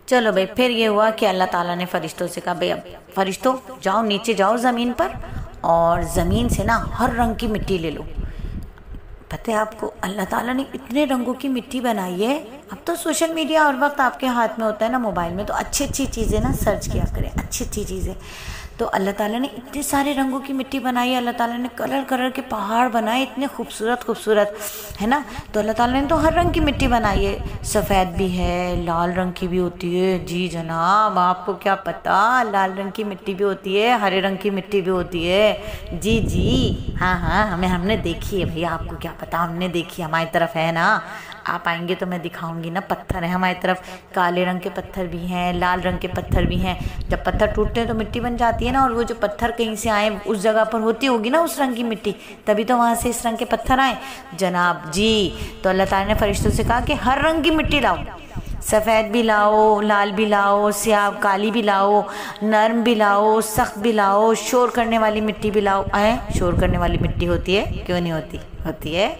चलो भाई, फिर ये हुआ कि अल्लाह ताला ने फरिश्तों से कहा, भाई अब फरिश्तों जाओ नीचे जाओ ज़मीन पर और ज़मीन से ना हर रंग की मिट्टी ले लो। पता है आपको, अल्लाह ताला ने इतने रंगों की मिट्टी बनाई है। अब तो सोशल मीडिया हर वक्त आपके हाथ में होता है ना, मोबाइल में, तो अच्छी अच्छी चीज़ें ना सर्च किया करें, अच्छी अच्छी चीज़ें। तो अल्लाह ताला ने इतने सारे रंगों की मिट्टी बनाई है, अल्लाह ताला ने कलर कलर के पहाड़ बनाए, इतने खूबसूरत खूबसूरत, है ना। तो अल्लाह ताला ने तो हर रंग की मिट्टी बनाई है, सफ़ेद भी है, लाल रंग की भी होती है। जी जनाब, आपको क्या पता, लाल रंग की मिट्टी भी होती है, हरे रंग की मिट्टी भी होती है। जी जी, हाँ हाँ, हमने देखी है भैया, आपको क्या पता, हमने देखी, हमारी तरफ है ना। आप आएंगे तो मैं दिखाऊंगी ना, पत्थर है हमारी तरफ, काले रंग के पत्थर भी हैं, लाल रंग के पत्थर भी हैं। जब पत्थर टूटते हैं तो मिट्टी बन जाती है ना, और वो जो पत्थर कहीं से आए उस जगह पर होती होगी ना उस रंग की मिट्टी, तभी तो वहाँ से इस रंग के पत्थर आए जनाब जी। तो अल्लाह ताला ने फरिश्तों से कहा कि हर रंग की मिट्टी लाओ, सफ़ेद भी लाओ, लाल भी लाओ, स्याह काली भी लाओ, नरम भी लाओ, सख्त भी लाओ, शोर करने वाली मिट्टी भी लाओ। शोर करने वाली मिट्टी होती है, क्यों नहीं होती, होती है।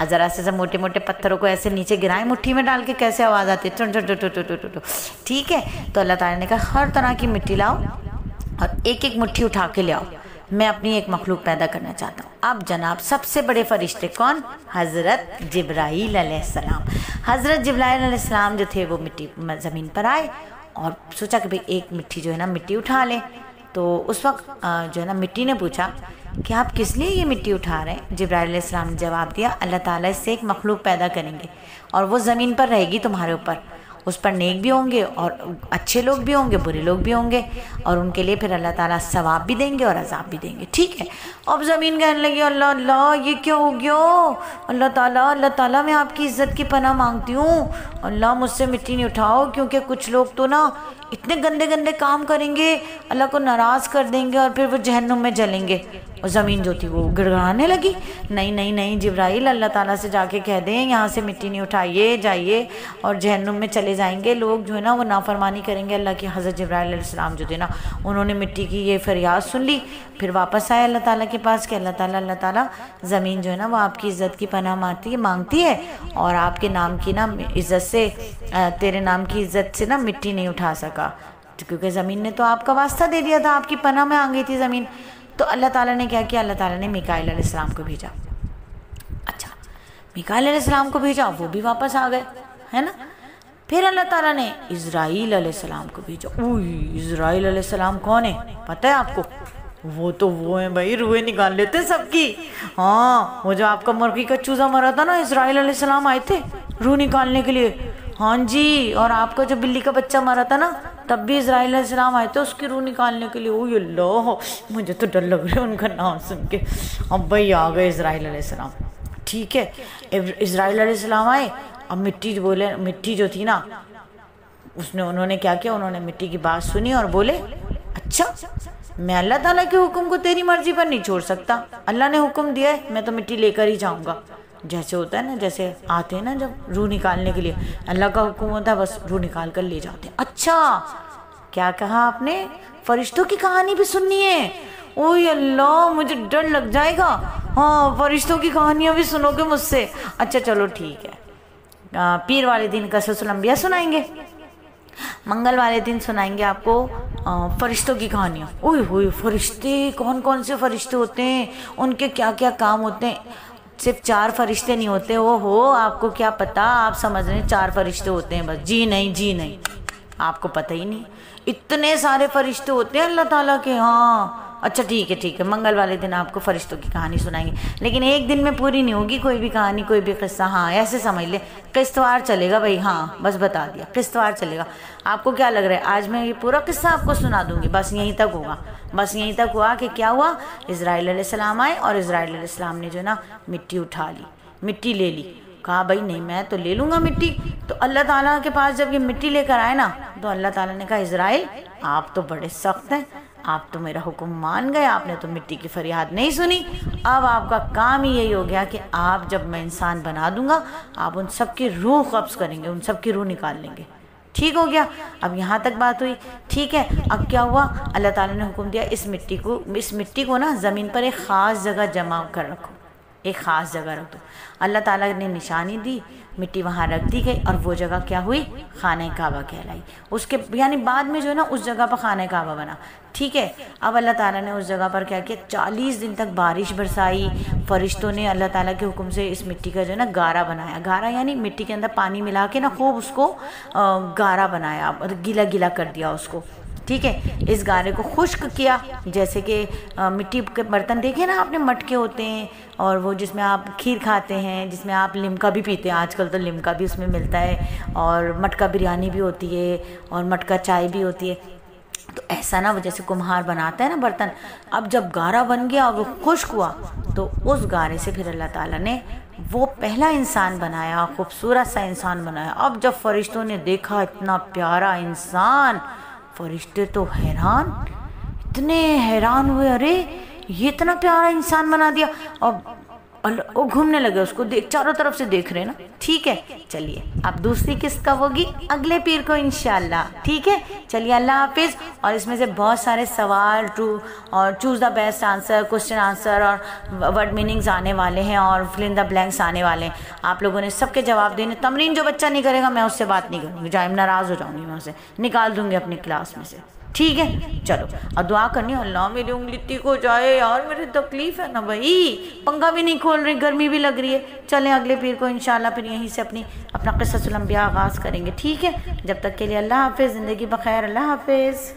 ज़रा से सब मोटे मोटे पत्थरों को ऐसे नीचे गिराएं मुट्ठी में डाल के, कैसे आवाज़ आती है, टो। ठीक है। तो अल्लाह ताला ने कहा हर तरह की मिट्टी लाओ और एक एक मुट्ठी उठा के ले आओ, मैं अपनी एक मखलूक पैदा करना चाहता हूँ। अब जनाब सबसे बड़े फरिश्ते कौन? हज़रत जिब्राईल अलैहिस्सलाम। हज़रत जिब्राईल अलैहिस्सलाम जो थे वो मिट्टी ज़मीन पर आए और सोचा कि भाई एक मिट्टी जो है ना मिट्टी उठा लें। तो उस वक्त जो है ना मिट्टी ने पूछा कि आप किस लिए ये मिट्टी उठा रहे हैं? जिब्राईल अलैहिस्सलाम ने जवाब दिया, अल्लाह ताला इससे एक मखलूक पैदा करेंगे और वो ज़मीन पर रहेगी तुम्हारे ऊपर, उस पर नेक भी होंगे और अच्छे लोग भी होंगे, बुरे लोग भी होंगे, और उनके लिए फिर अल्लाह ताला सवाब भी देंगे और अजाब भी देंगे। ठीक है। अब ज़मीन कहने लगी, अल्लाह अल्लाह ये क्या हो गया, अल्लाह ताला मैं आपकी इज़्ज़त की पनाह मांगती हूँ, अल्लाह मुझसे मिट्टी नहीं उठाओ, क्योंकि कुछ लोग तो ना इतने गंदे गंदे काम करेंगे, अल्लाह को नाराज़ कर देंगे और फिर वो जहन्नुम में जलेंगे। और ज़मीन जो थी वो गिड़गिड़ाने लगी, नहीं नहीं नहीं जिब्राईल, अल्लाह ताला से जाके कह दें यहाँ से मिट्टी नहीं उठाइए, जाइए और जहन्नुम में चले जाएंगे लोग, जो है ना वो नाफरमानी करेंगे अल्लाह की। हज़रत जिब्राईल अलैहिस्सलाम जो थे ना, उन्होंने मिट्टी की ये फरियाद सुन ली, फिर वापस आए अल्लाह ताला के पास कि अल्लाह ताला ज़मीन जो है ना वो आपकी इज़्ज़त की पनाह मांगती है और आपके नाम की ना इज़्ज़त से, तेरे नाम की इज़्ज़त से ना मिट्टी नहीं उठा सका, क्योंकि ज़मीन ने तो आपका वास्ता दे दिया था, आपकी पनाह में आ गई थी ज़मीन। तो अल्लाह ताला ने क्या किया, अल्लाह ताला ने मीकाईल अलैहिस्सलाम को भेजा। अच्छा, मीकाईल अलैहिस्सलाम को भेजा, वो भी वापस आ गए, है ना। फिर अल्लाह ताला ने इज़राइल अलैहिस्सलाम को भेजा। इज़राइल अलैहिस्सलाम कौन है पता है आपको? वो है भाई, रूहें निकाल लेते सबकी। हाँ, वो जो आपका मुर्गी का चूजा मरा था ना, इज़राइल अलैहिस्सलाम आए थे रूह निकालने के लिए। हाँ जी, और आपका जो बिल्ली का बच्चा मरा था ना, तब भी इज़राइल अलैहिस्सलाम आए थे उसकी रूह निकालने के लिए। ओ अल्लाह, मुझे तो डर लग रहा है उनका नाम सुन के। अब भाई आ गए इज़राइल अलैहिस्सलाम। ठीक है, इज़राइल अलैहिस्सलाम आए। अब मिट्टी जो थी ना, उन्होंने क्या किया, उन्होंने मिट्टी की बात सुनी और बोले, अच्छा मैं अल्लाह ताला के हुक्म को तेरी मर्जी पर नहीं छोड़ सकता, अल्लाह ने हुक्म दिया है, मैं तो मिट्टी लेकर ही जाऊँगा। जैसे होता है ना, जैसे आते हैं ना जब रूह निकालने के लिए, अल्लाह का हुक्म होता है, बस रूह निकाल कर ले जाते हैं। अच्छा, क्या कहा आपने? फरिश्तों की कहानी भी सुननी है? ओह अल्लाह, मुझे डर लग जाएगा। हाँ, फरिश्तों की कहानियाँ भी सुनोगे मुझसे? अच्छा चलो ठीक है, पीर वाले दिन कससुल अंबिया सुनाएंगे, मंगल वाले दिन सुनाएंगे आपको फरिश्तों की कहानियाँ। ओए फरिश्ते, कौन कौन से फरिश्ते होते हैं, उनके क्या क्या काम होते हैं? सिर्फ 4 फरिश्ते नहीं होते। हो आपको क्या पता, आप समझ रहे हैं 4 फरिश्ते होते हैं बस? जी नहीं, आपको पता ही नहीं, इतने सारे फरिश्ते होते हैं अल्लाह ताला के। हाँ अच्छा ठीक है, मंगल वाले दिन आपको फरिश्तों की कहानी सुनाएंगे, लेकिन एक दिन में पूरी नहीं होगी कोई भी कहानी, कोई भी किस्सा। हाँ ऐसे समझ ले, किस्तवार चलेगा भाई। हाँ बस बता दिया, किस्तवार चलेगा। आपको क्या लग रहा है आज मैं ये पूरा किस्सा आपको सुना दूंगी? बस यहीं तक होगा। बस यहीं तक हुआ कि क्या हुआ, इज़राइल अलैहिस्सलाम आए और इज़राइल अलैहिस्सलाम ने जो ना मिट्टी उठा ली, मिट्टी ले ली। कहा भाई नहीं, मैं तो ले लूँगा मिट्टी। तो अल्लाह ताला के पास जब ये मिट्टी लेकर आए ना, तो अल्लाह ताला ने कहा इज़राइल आप तो बड़े सख्त हैं, आप तो मेरा हुक्म मान गए, आपने तो मिट्टी की फरियाद नहीं सुनी। अब आपका काम ही यही हो गया कि आप जब मैं इंसान बना दूंगा, आप उन सब की रूह कब्ज़ करेंगे, उन सब की रूह निकाल लेंगे। ठीक हो गया, अब यहाँ तक बात हुई। ठीक है, अब क्या हुआ, अल्लाह ताला ने हुक्म दिया इस मिट्टी को ना ज़मीन पर एक ख़ास जगह जमा कर रखो। ایک خاص جگہ رکھ دو۔ اللہ تعالیٰ نے نشانی دی، مٹی وہاں رکھ دی گئی، اور وہ جگہ کیا ہوئی؟ خانہ کعبہ کہلائی۔ اس کے یعنی بعد میں جو ہے نا اس جگہ پر خانہ کعبہ بنا، ٹھیک ہے۔ اب اللہ تعالیٰ نے اس جگہ پر کیا کیا، 40 دن تک بارش برسائی، فرشتوں نے اللہ تعالیٰ کے حکم سے اس مٹی کا جو ہے نا گارا بنایا۔ گارا یعنی مٹی کے اندر پانی ملا کے نا خوب اس کو گارا بنایا، گیلا گیلا کر دیا اس کو، ٹھیک ہے۔ اس گارے کو خشک کیا، جیسے کہ مٹی کے برتن دیکھے نا آپ نے، مٹکے ہوتے ہیں، اور وہ جس میں آپ کھیر کھاتے ہیں، جس میں آپ لمکا بھی پیتے ہیں، آج کل تو لمکا بھی اس میں ملتا ہے، اور مٹکا بریانی بھی ہوتی ہے، اور مٹکا چائے بھی ہوتی ہے۔ تو ایسا نا وہ جیسے کمہار بناتا ہے نا برتن، اب جب گارا بن گیا اور وہ خشک ہوا تو اس گارے سے پھر اللہ تعالیٰ نے وہ پہلا انسان بنایا، خوبصورت سا انسان بنایا۔ اب جب فرشتوں نے دیکھا اتنا پیارا انسان، فرشتے تو حیران، اتنے حیران ہوئے، ارے یہ اتنا پیارا انسان بنا دیا، اور وہ گھومنے لگے، اس کو چاروں طرف سے دیکھ رہے نا، ٹھیک ہے۔ چلیے اب دوسری قسط کب ہوگی؟ اگلے پیر کو انشاءاللہ، ٹھیک ہے۔ چلیے اللہ حافظ۔ اور اس میں سے بہت سارے سوال اور choose the best answer, question answer اور ورڈ میننگز آنے والے ہیں، اور فل ان دا بلینکس آنے والے ہیں۔ آپ لوگوں نے سب کے جواب دینے۔ تمرین جو بچہ نہیں کرے گا میں اس سے بات نہیں کروں گی، جائے ناراض ہو جاؤں گی، میں اسے نکال دوں گی اپنی کلاس میں سے، ٹھیک ہے۔ چلو اور دعا کرنی، اللہ میری انگلی ٹھیک ہو جائے یار، میری تکلیف ہے نا بھائی، پنکھا بھی نہیں کھول رہی، گرمی بھی لگ رہی ہے۔ چلیں اگلے پیر کو انشاءاللہ پھر یہیں سے اپنا قصص الانبیاء آغاز کریں گے، ٹھیک ہے۔ جب تک کے لیے اللہ حافظ، زندگی بخیر، اللہ حافظ۔